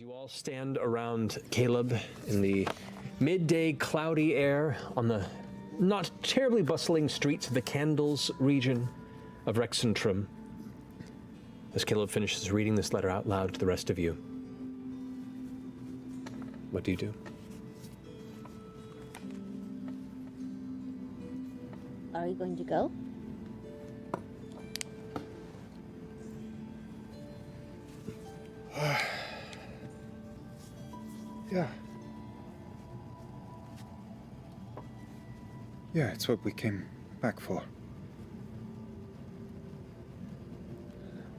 You all stand around Caleb in the midday cloudy air on the not terribly bustling streets of the Candles region of Rexentrum. As Caleb finishes reading this letter out loud to the rest of you, what do you do? Are we going to go? Yeah. Yeah, it's what we came back for.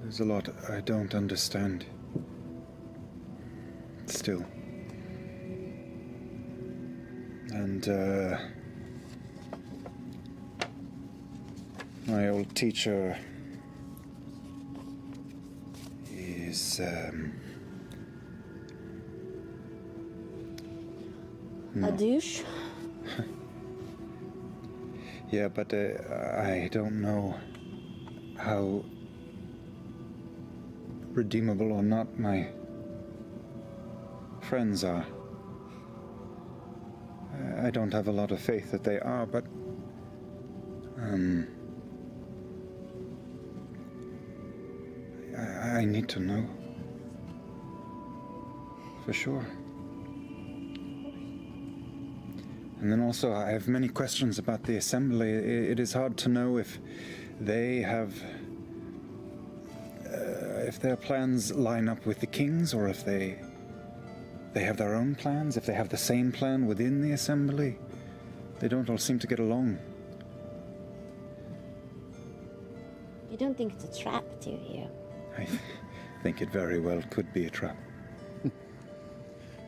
There's a lot I don't understand. Still. And, my old teacher is, A douche? Yeah, but I don't know how redeemable or not my friends are. I don't have a lot of faith that they are, but I need to know for sure. And then also, I have many questions about the assembly. It is hard to know if they have, if their plans line up with the king's, or if they have their own plans, if they have the same plan within the assembly. They don't all seem to get along. You don't think it's a trap, do you? I think it very well could be a trap.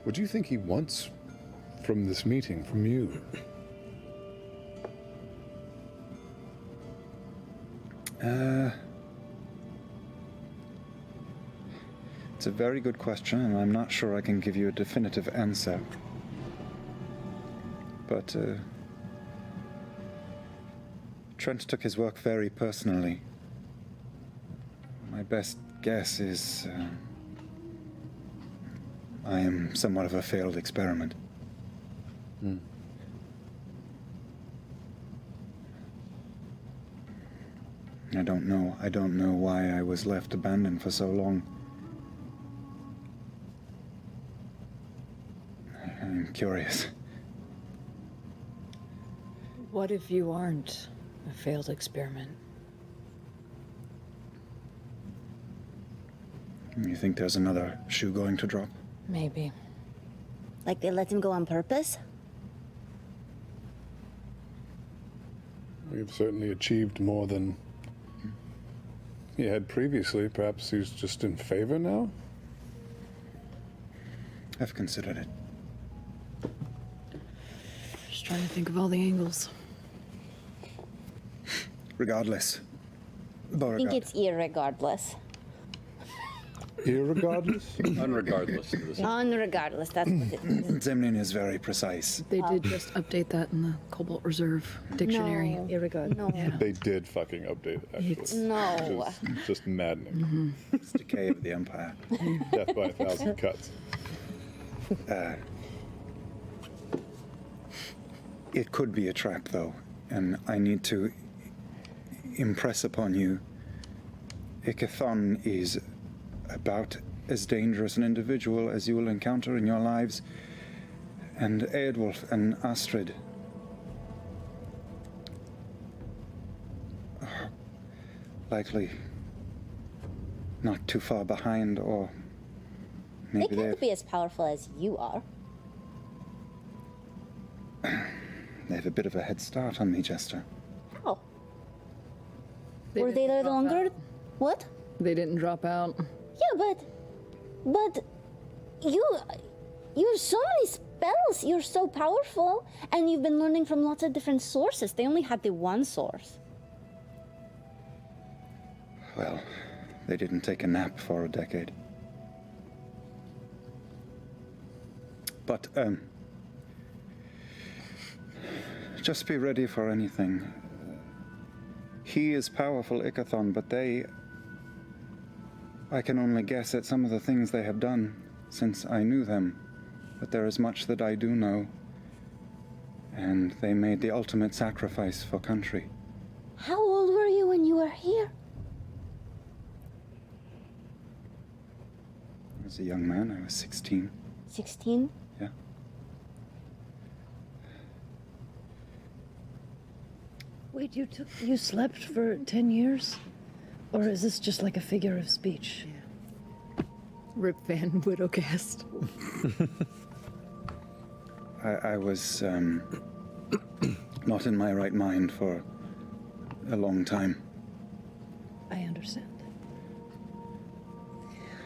What do you think he wants from this meeting, from you? It's a very good question, and I'm not sure I can give you a definitive answer. But, Trent took his work very personally. My best guess is, I am somewhat of a failed experiment. I don't know why I was left abandoned for so long. I'm curious. What if you aren't a failed experiment? You think there's another shoe going to drop? Maybe. Like they let him go on purpose? We've certainly achieved more than he had previously. Perhaps he's just in favor now? I've considered it. Just trying to think of all the angles. Regardless. I think it's irregardless. Irregardless? Unregardless. Unregardless, that's what it is. Zemnin is very precise. They did just update that in the Cobalt Reserve dictionary. No. Irregard. No. Yeah. They did fucking update it, actually. No. Just maddening. It's decay of the Empire. Death by 1,000 cuts. It could be a trap, though, and I need to impress upon you, Ikathon is about as dangerous an individual as you will encounter in your lives, and Eadwulf and Astrid are likely not too far behind, or They maybe can't be as powerful as you are. they have a bit of a head start on me, Jester. How? Were they there longer? What? They didn't drop out. Yeah, but you have so many spells. You're so powerful, and you've been learning from lots of different sources. They only had the one source. Well, they didn't take a nap for a decade. But, just be ready for anything. He is powerful, Ikathon, but I can only guess at some of the things they have done since I knew them, but there is much that I do know. And they made the ultimate sacrifice for country. How old were you when you were here? I was a young man, I was 16. 16? Yeah. Wait, you slept for 10 years? Or is this just like a figure of speech? Rip Van Widowcast. I was not in my right mind for a long time. I understand.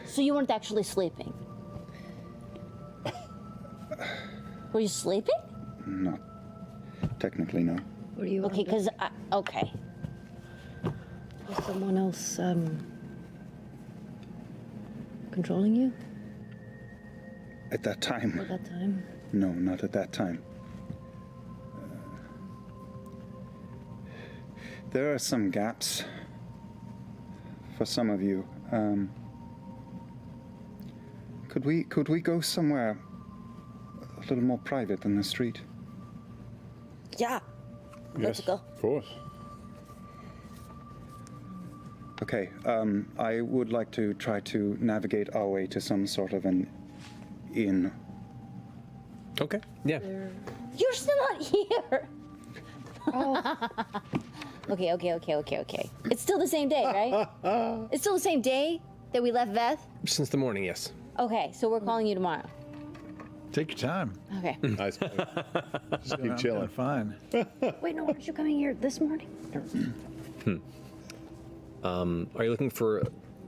So you weren't actually sleeping? Were you sleeping? Not technically, no. Were you Okay, under- because okay. was someone else controlling you At that time, at that time? no, not at that time. There are some gaps for some of you. Could we go somewhere a little more private than the street? Yeah. Let's Yes, go. of course. Okay, I would like to try to navigate our way to some sort of an inn. Okay. Yeah. You're still not here. Okay. It's still the same day, right? It's still the same day that we left Veth? Since the morning, yes. Okay, so we're calling you tomorrow. Take your time. Okay. Nice. Just keep I'm chilling. Fine. Wait, no, weren't you coming here this morning? Are you looking for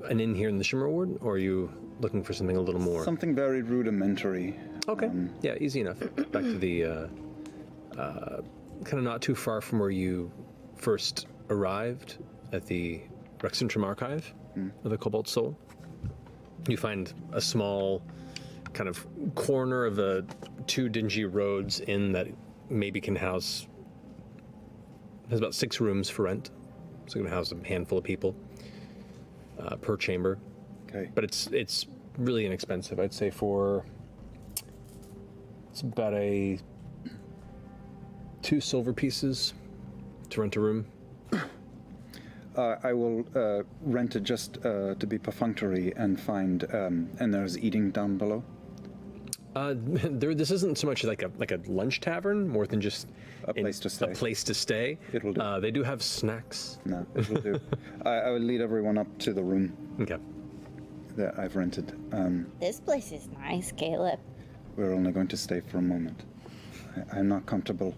an inn here in the Shimmer Ward, or are you looking for something a little more? Something very rudimentary. Okay. Yeah, easy enough. Back to the kind of not too far from where you first arrived at the Rexentrum Archive of the Cobalt Soul. You find a small kind of corner of the two dingy roads inn that maybe can house, has about 6 rooms for rent. So it can house a handful of people per chamber. Okay. But it's really inexpensive. I'd say it's about 2 silver pieces to rent a room. I will rent it just to be perfunctory and find, and there's eating down below. This isn't so much like a lunch tavern, more than just A place to stay. A place to stay. It'll do. They do have snacks. No, it'll do. I will lead everyone up to the room Okay. that I've rented. This place is nice, Caleb. We're only going to stay for a moment. I'm not comfortable.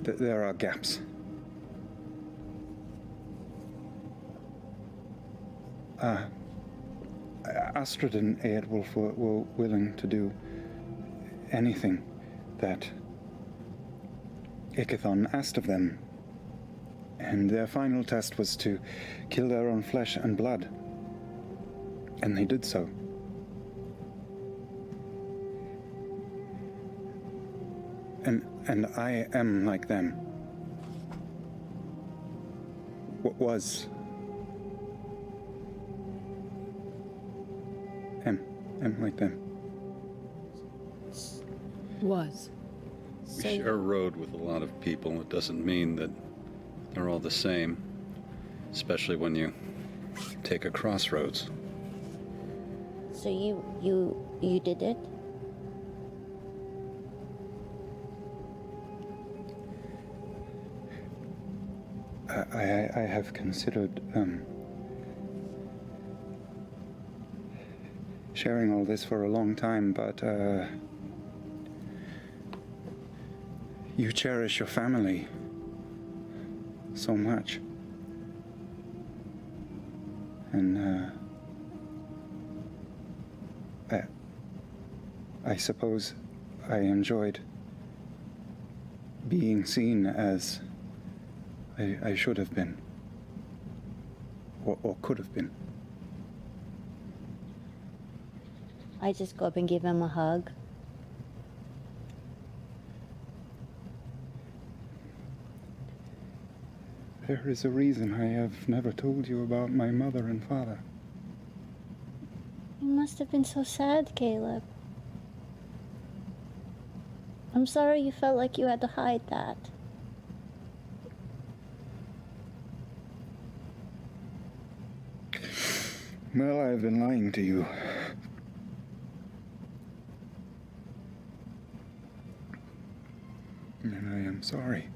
There are gaps. Astrid and Eadwulf were willing to do anything that Ickathon asked of them. And their final test was to kill their own flesh and blood. And they did so. And I am like them. What was. Am like them. Was. We share a road with a lot of people. It doesn't mean that they're all the same, especially when you take a crossroads. So you did it? I have considered sharing all this for a long time, but you cherish your family so much. And I suppose I enjoyed being seen as I should have been, or could have been. I just go up and give him a hug. There is a reason I have never told you about my mother and father. must have been so sad, Caleb. I'm sorry you felt like you had to hide that. Well, I've been lying to you. And I am sorry.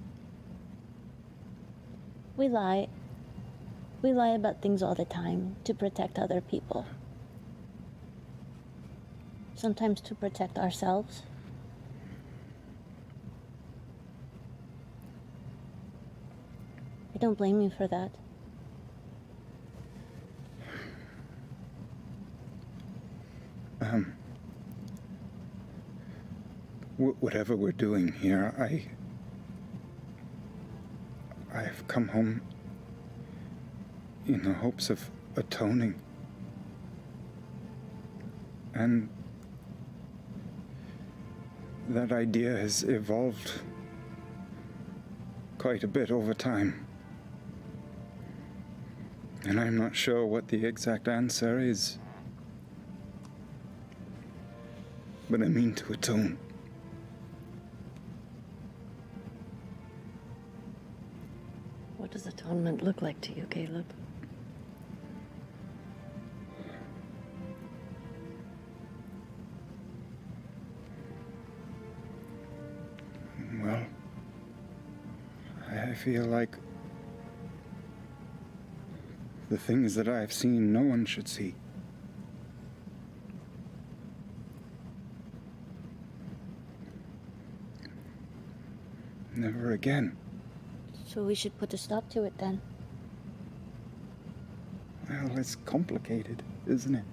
We lie. We lie about things all the time to protect other people. Sometimes to protect ourselves. I don't blame you for that. Whatever we're doing here, I've come home in the hopes of atoning. And that idea has evolved quite a bit over time. And I'm not sure what the exact answer is. But I mean to atone. What does atonement look like to you, Caleb? Well, I feel like the things that I've seen no one should see. Never again. So we should put a stop to it then. Well, it's complicated, isn't it?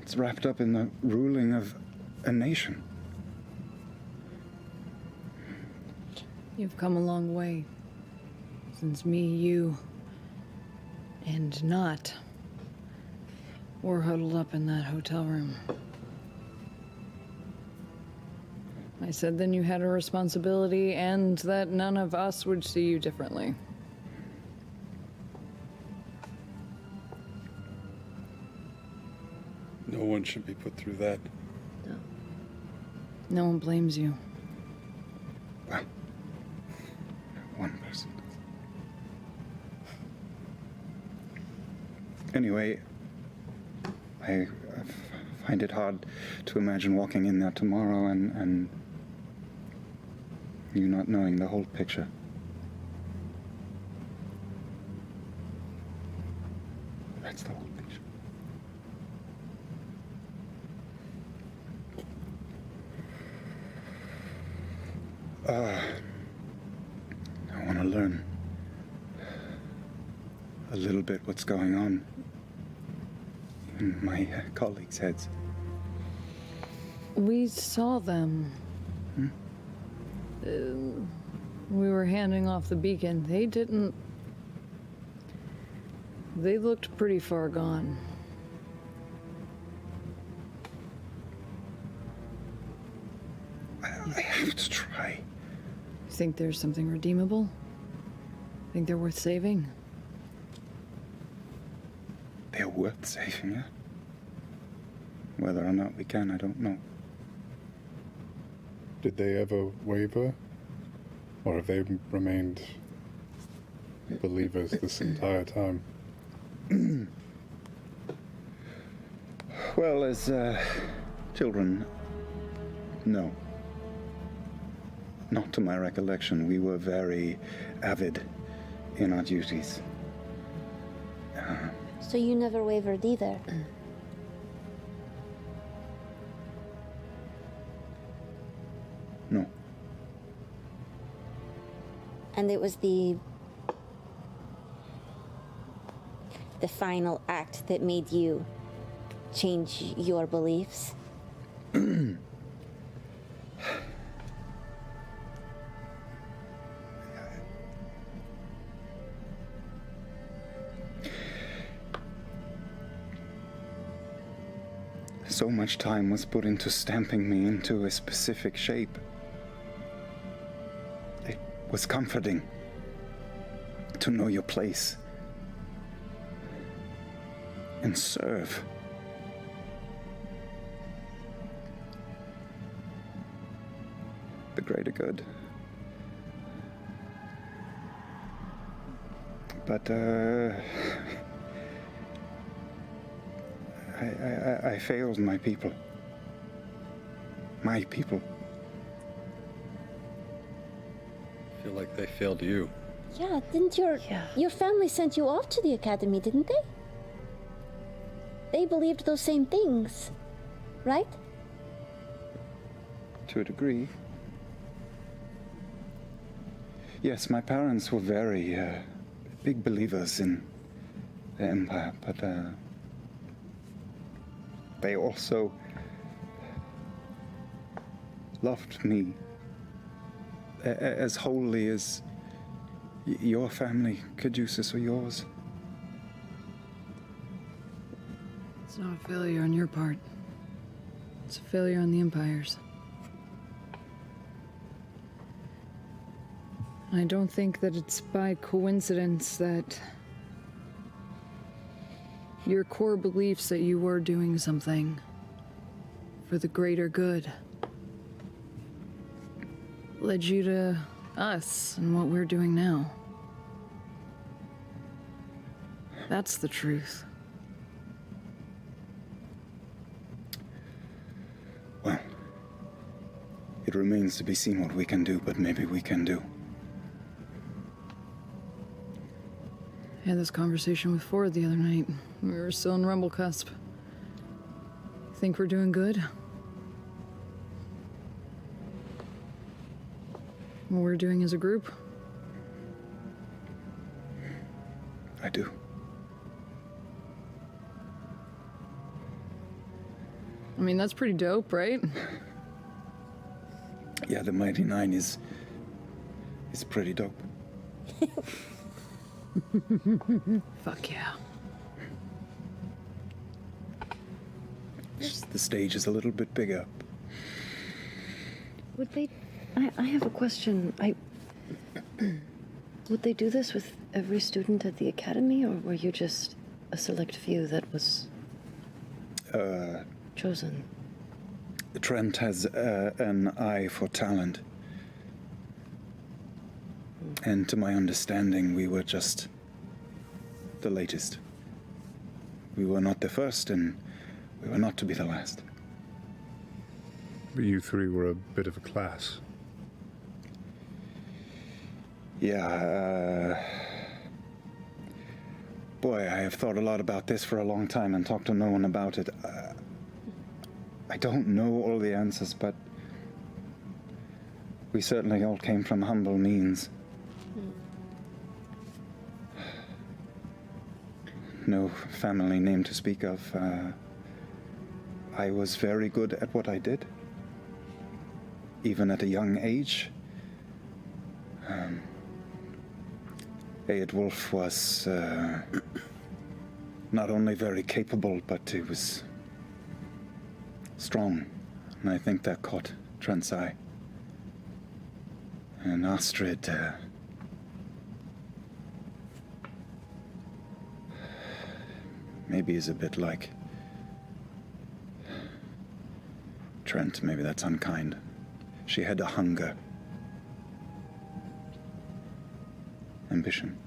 It's wrapped up in the ruling of a nation. You've come a long way since me, you, and Not were huddled up in that hotel room. I said then you had a responsibility and that none of us would see you differently. No one should be put through that. No one blames you. Well, one person does. Anyway, I find it hard to imagine walking in there tomorrow and you not knowing the whole picture. That's the whole picture. I want to learn a little bit what's going on in my colleagues' heads. We saw them. We were handing off the beacon. They didn't. They looked pretty far gone. I have to try. Think there's something redeemable? Think they're worth saving? They're worth saving, yeah? Whether or not we can, I don't know. Did they ever waver? Or have they remained believers this entire time? Well, as children, no. Not to my recollection. We were very avid in our duties. So you never wavered either. No. And it was the final act that made you change your beliefs. So much time was put into stamping me into a specific shape. It was comforting to know your place and serve greater good. But I failed my people. My people. I feel like they failed you. Yeah, didn't your family sent you off to the academy, didn't they? They believed those same things, right? To a degree. Yes, my parents were very big believers in the Empire, but they also loved me as wholly as your family, Caduceus, or yours. It's not a failure on your part. It's a failure on the Empire's. I don't think that it's by coincidence that your core beliefs that you were doing something for the greater good led you to us and what we're doing now. That's the truth. Well, it remains to be seen what we can do, but maybe we can do. I had this conversation with Ford the other night. We were still in Rumble Cusp. Think we're doing good? What we're doing as a group? I do. I mean, that's pretty dope, right? Yeah, the Mighty Nein is pretty dope. Fuck yeah. Just the stage is a little bit bigger. Would they... I have a question. Would they do this with every student at the academy, or were you just a select few that was chosen? Trent has an eye for talent. And to my understanding, we were just the latest. We were not the first, and we were not to be the last. But you three were a bit of a class. Yeah, boy, I have thought a lot about this for a long time and talked to no one about it. I don't know all the answers, but we certainly all came from humble means. No family name to speak of. I was very good at what I did, even at a young age. Eadwulf was not only very capable, but he was strong, and I think that caught Trent's eye. And Astrid, maybe is a bit like Trent. Maybe that's unkind. She had a hunger, ambition.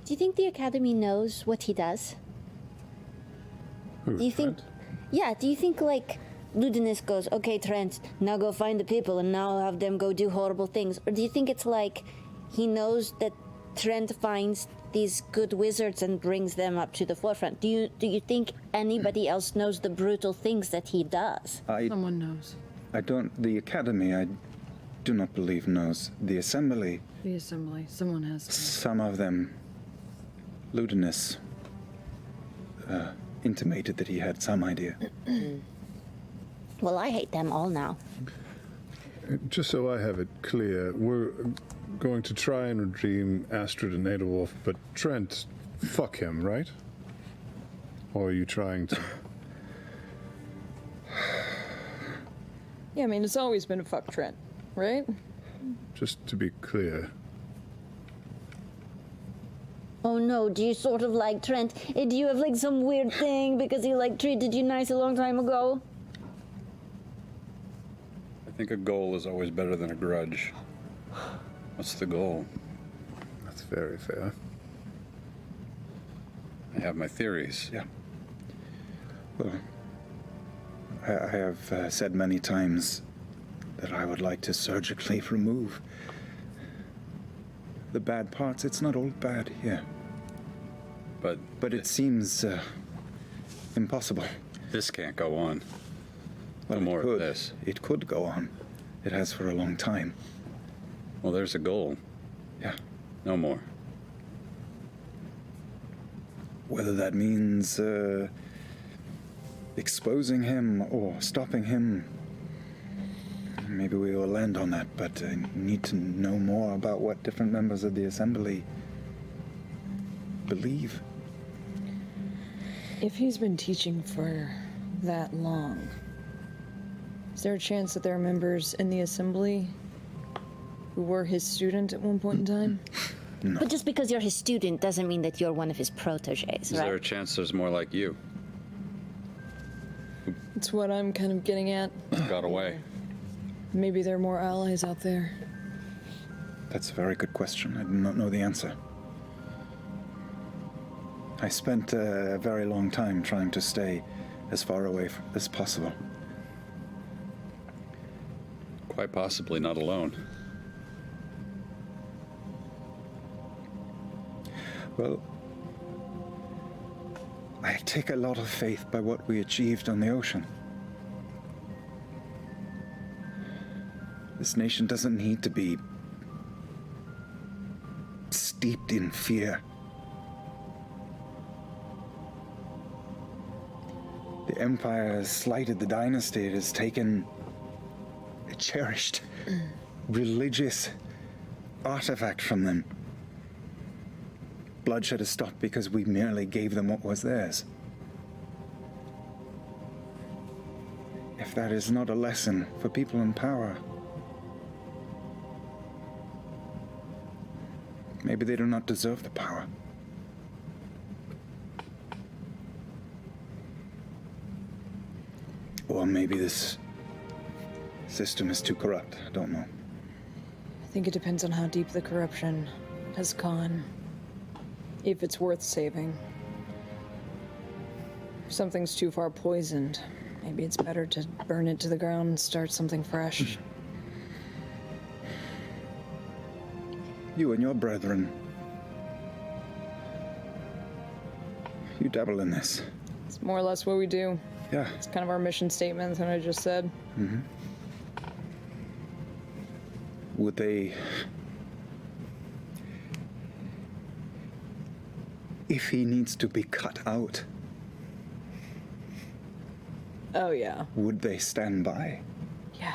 Do you think the academy knows what he does? Who, Do you think? Trent? Yeah. Do you think like Ludinus goes, okay, Trent, now go find the people and now have them go do horrible things, or do you think it's like he knows that Trent finds these good wizards and brings them up to the forefront? Do you think anybody else knows the brutal things that he does? Someone knows. I don't. The academy, I do not believe knows. The assembly, The assembly. Someone has to. some of them, Ludinus, intimated that he had some idea. Well, I hate them all now. Just so I have it clear, we're going to try and redeem Astrid and Adolf, but Trent, fuck him, right? Or are you trying to... Yeah, I mean, it's always been a fuck Trent, right? Just to be clear. Oh no, do you sort of like Trent? Do you have like some weird thing because he like treated you nice a long time ago? I think a goal is always better than a grudge. What's the goal? That's very fair. I have my theories. Yeah. Well, I have said many times that I would like to surgically remove the bad parts. It's not all bad here, But it seems impossible. this can't go on. Well, No more it of could. this. It could go on. It has for a long time. Well, there's a goal. Yeah. No more. Whether that means exposing him or stopping him, maybe we will land on that, but I need to know more about what different members of the Assembly believe. If he's been teaching for that long, is there a chance that there are members in the Assembly who were his student at one point in time? But just because you're his student doesn't mean that you're one of his proteges, Is there a right? chance there's more like you? That's what I'm kind of getting at. Got away. Maybe there are more allies out there. That's a very good question. I do not know the answer. I spent a very long time trying to stay as far away as possible. Quite possibly not alone. Well, I take a lot of faith by what we achieved on the ocean. This nation doesn't need to be steeped in fear. The Empire has slighted the dynasty. It has taken a cherished religious artifact from them. Bloodshed has stopped because we merely gave them what was theirs. If that is not a lesson for people in power, maybe they do not deserve the power. Or maybe this system is too corrupt. I don't know. I think it depends on how deep the corruption has gone. If it's worth saving. If something's too far poisoned, maybe it's better to burn it to the ground and start something fresh. You and your brethren, you dabble in this. It's more or less what we do. Yeah. It's kind of our mission statement that I just said. Would they... If he needs to be cut out, Oh, yeah. would they stand by? Yeah.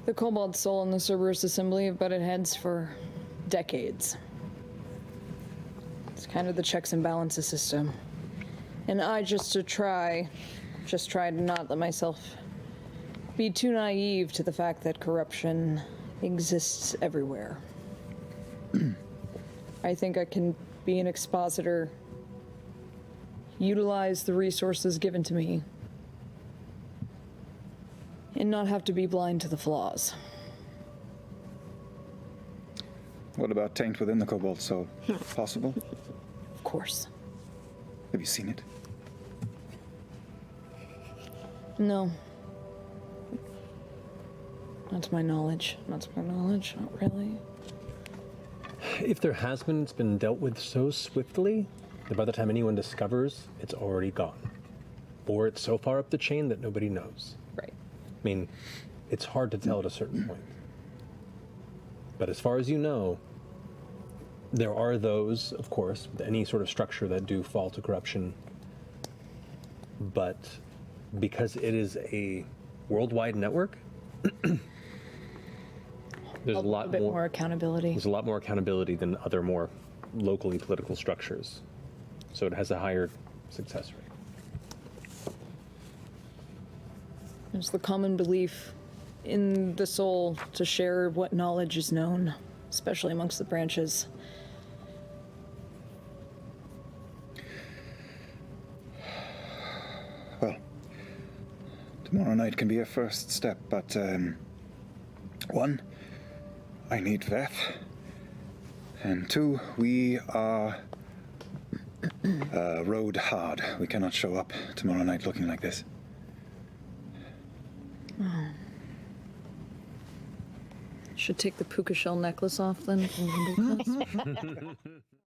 The Cobalt Soul and the Cerberus Assembly have butted heads for decades. It's kind of the checks and balances system. And I just try to not let myself be too naive to the fact that corruption exists everywhere. I think I can be an expositor, utilize the resources given to me, and not have to be blind to the flaws. What about taint within the Cobalt Soul? Possible? Of course. Have you seen it? No. Not to my knowledge. Not really. If there has been, it's been dealt with so swiftly that by the time anyone discovers, it's already gone. Or it's so far up the chain that nobody knows. Right. I mean, it's hard to tell at a certain point. But as far as you know, there are those, of course, with any sort of structure that do fall to corruption. But because it is a worldwide network, there's a lot bit more accountability. There's a lot more accountability than other more locally political structures. So it has a higher success rate. There's the common belief in the soul to share what knowledge is known, especially amongst the branches. Well, to Tomorrow night can be a first step, but one, I need Veth, and two, we are rode hard. We cannot show up tomorrow night looking like this. Should take the puka shell necklace off then from Wimbledon.